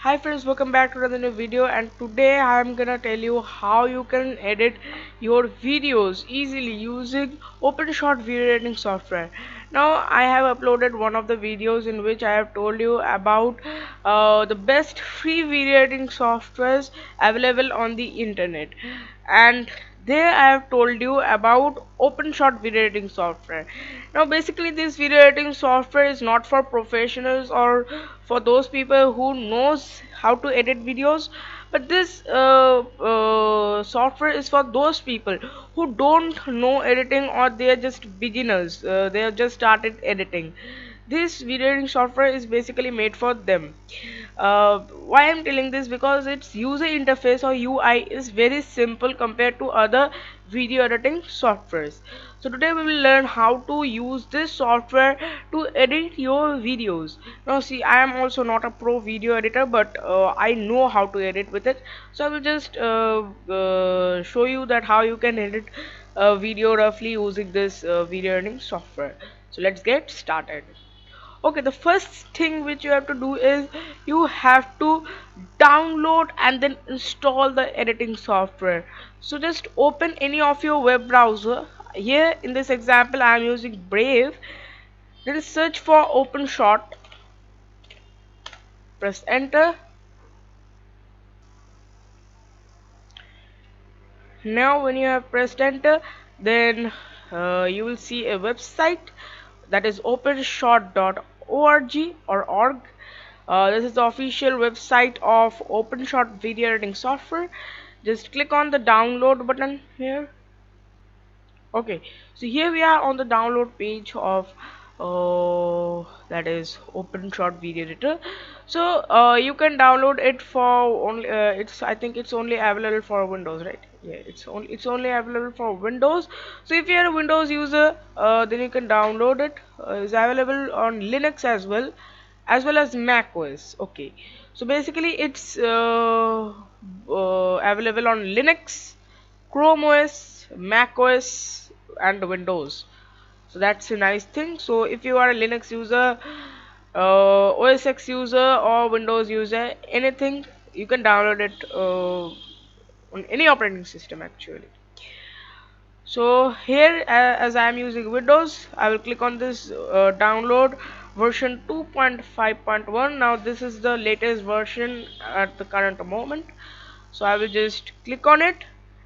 Hi friends, welcome back to another new video, and today I'm gonna tell you how you can edit your videos easily using Openshot video editing software. Now I have uploaded one of the videos in which I have told you about the best free video editing softwares available on the internet, and there I have told you about Openshot video editing software. Now basically this video editing software is not for professionals or for those people who knows how to edit videos, but this software is for those people who don't know editing, or they are just beginners, they have just started editing. This video editing software is basically made for them. Why I'm telling this? Because its user interface or UI is very simple compared to other video editing softwares. So today we will learn how to use this software to edit your videos. Now see, I am also not a pro video editor, but I know how to edit with it. So I will just show you that how you can edit a video roughly using this video editing software. So let's get started. Okay, the first thing which you have to do is you have to download and then install the editing software. So just open any of your web browser. Here in this example I am using Brave. Then search for Openshot, press enter. Now when you have pressed enter, then you will see a website, that is openshot.org or org. This is the official website of Openshot video editing software. Just click on the download button here. Okay, so here we are on the download page of that is Openshot video editor. So you can download it for only I think it's only available for Windows, right? Yeah, it's only available for Windows. So if you are a Windows user, then you can download it. It's available on Linux as well as Mac OS. Okay, so basically it's available on Linux, Chrome OS, Mac OS and Windows. So that's a nice thing. So if you are a Linux user, OS X user or Windows user, anything, you can download it on any operating system actually. So here as I am using Windows, I will click on this download version 2.5.1. Now this is the latest version at the current moment. So I will just click on it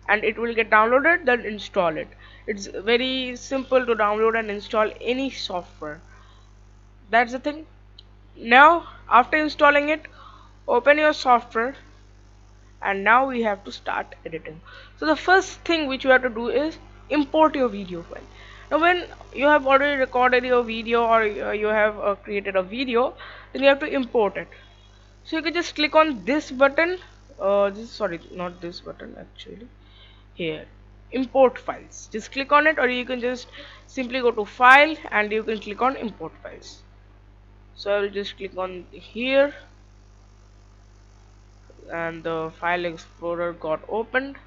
and it will get downloaded, then install it. It's very simple to download and install any software. That's the thing. Now after installing it, open your software, and now we have to start editing. So the first thing which you have to do is import your video file. Now when you have already recorded your video, or you have created a video, then you have to import it. So you can just click on this button, sorry, not this button actually, here, import files. Just click on it, or you can just simply go to file and you can click on import files. So I will just click on here, and the file explorer got opened.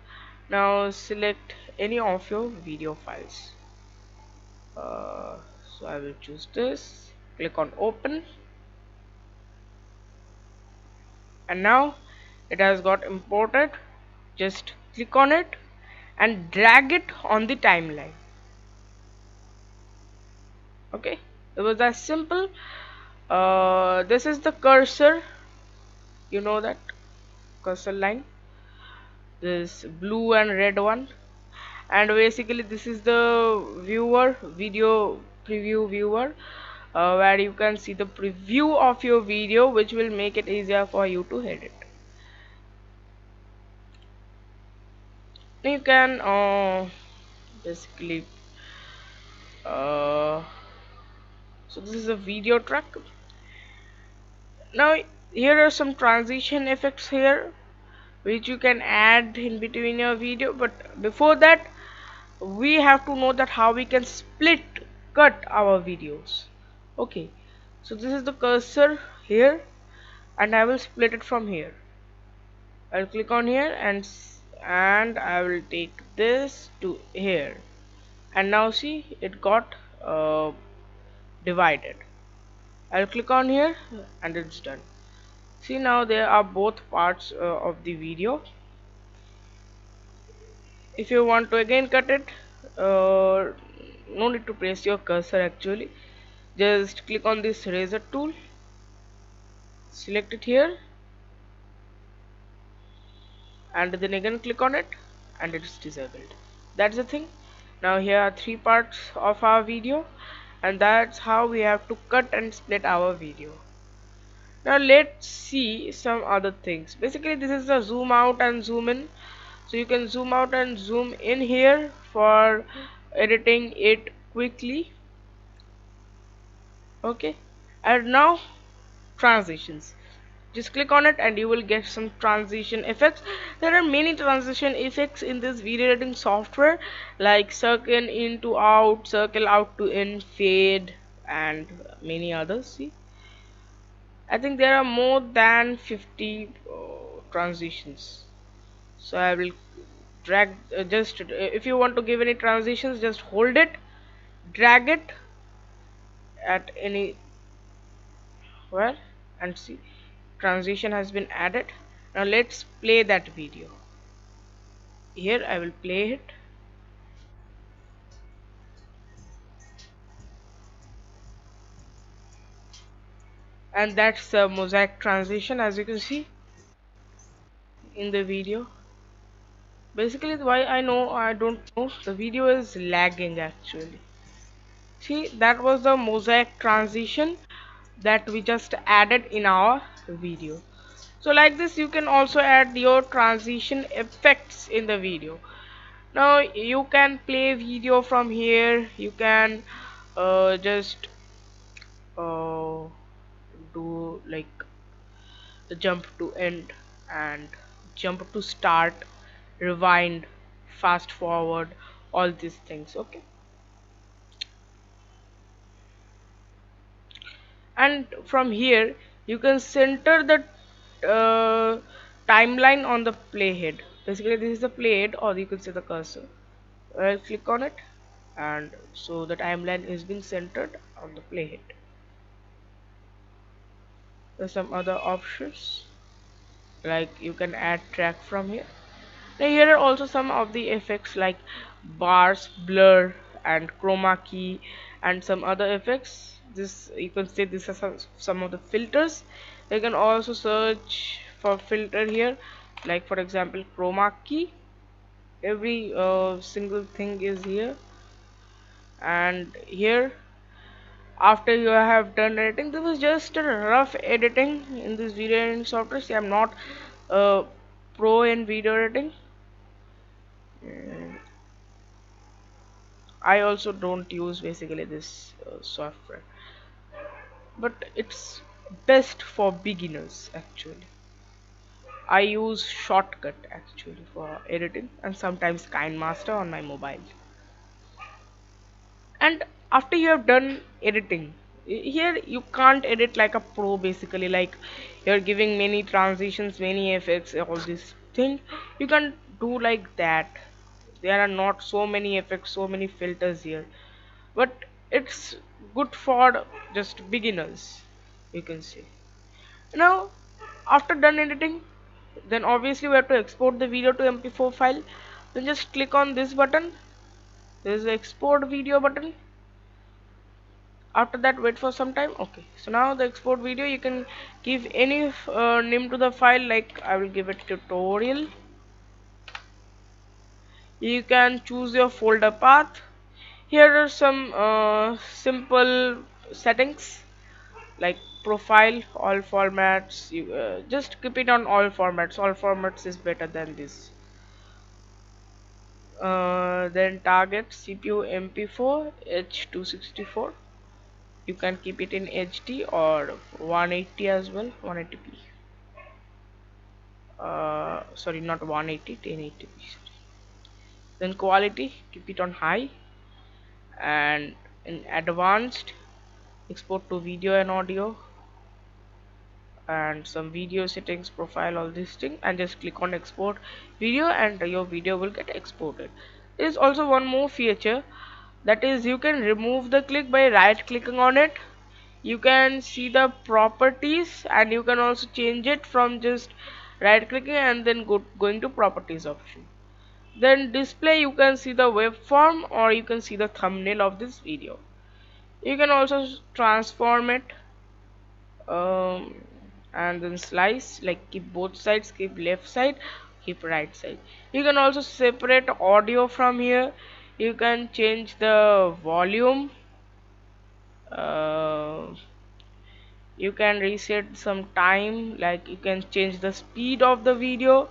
Now select any of your video files. So I will choose this, click on open, and now it has got imported. Just click on it and drag it on the timeline. Okay, it was that simple. This is the cursor, you know that cursor line, this blue and red one, and basically this is the viewer, video preview viewer, where you can see the preview of your video, which will make it easier for you to edit. You can basically so this is a video track. Now here are some transition effects here which you can add in between your video, but before that we have to know that how we can split cut our videos. Okay, so this is the cursor here, and I will split it from here. I'll click on here and I will take this to here, and now see it got divided. I'll click on here and it's done. See, now there are both parts of the video. If you want to again cut it, no need to press your cursor actually. Just click on this razor tool, select it here, and then again click on it, and it's disabled. That's the thing. Now here are three parts of our video, and that's how we have to cut and split our video. Now let's see some other things. Basically this is the zoom out and zoom in. So you can zoom out and zoom in here for editing it quickly. Okay, and now transitions. Just click on it and you will get some transition effects. There are many transition effects in this video editing software, like circle in to out, circle out to in, fade, and many others. See, I think there are more than 50 transitions. So I will drag just if you want to give any transitions, just hold it, drag it at anywhere, and see, transition has been added. Now let's play that video. Here I will play it, and that's the mosaic transition, as you can see in the video. Basically why I don't know, the video is lagging actually. See, that was the mosaic transition that we just added in our video. So like this you can also add your transition effects in the video. Now you can play video from here. You can just do like the jump to end and jump to start, rewind, fast forward, all these things. Okay, and from here you can center the timeline on the playhead. Basically this is the playhead, or you can see the cursor. I'll click on it, and so the timeline is being centered on the playhead. There's some other options, like you can add track from here. Now here are also some of the effects like bars, blur, and chroma key, and some other effects. This, you can say, this is some of the filters. You can also search for filter here, like for example chroma key. Every single thing is here. And here, after you have done editing, this was just a rough editing in this video editing software. See, I'm not a pro in video editing. I also don't use basically this software, but it's best for beginners actually. I use Shortcut actually for editing, and sometimes KineMaster on my mobile. And after you have done editing, here you can't edit like a pro basically, like you're giving many transitions, many effects, all this thing. You can do like that. There are not so many effects, so many filters here, but it's good for just beginners, you can say. Now after done editing, then obviously we have to export the video to mp4 file. Then just click on this button. There is the export video button. After that, wait for some time. Okay, so now the export video, you can give any name to the file, like I will give it tutorial. You can choose your folder path. Here are some simple settings, like profile, all formats. You just keep it on all formats. All formats is better than this. Then target CPU mp4 h264. You can keep it in HD or 180 as well, 180p. Sorry, not 180, 1080p. Then quality, keep it on high, and in advanced, export to video and audio, and some video settings, profile, all this thing, and just click on export video, and your video will get exported. There is also one more feature, that is you can remove the click by right clicking on it. you can see the properties, and you can also change it from just right clicking and then going to properties option. Then display, you can see the waveform or you can see the thumbnail of this video. You can also transform it, um, and then slice, like keep both sides, keep left side, keep right side. You can also separate audio from here. You can change the volume, uh, you can reset some time, like you can change the speed of the video,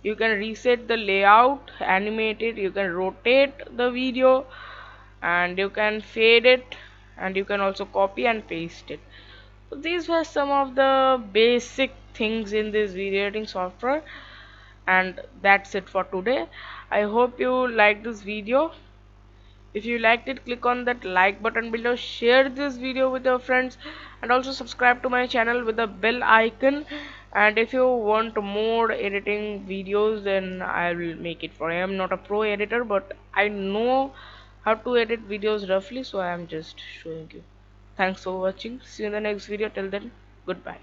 you can reset the layout, animate it, you can rotate the video, and you can fade it, and you can also copy and paste it. So these were some of the basic things in this video editing software, and that's it for today. I hope you liked this video. If you liked it, click on that like button below, share this video with your friends, and also subscribe to my channel with the bell icon. And if you want more editing videos, then I will make it for you. I am not a pro editor, but I know how to edit videos roughly, so I am just showing you. Thanks for watching. See you in the next video. Till then, goodbye.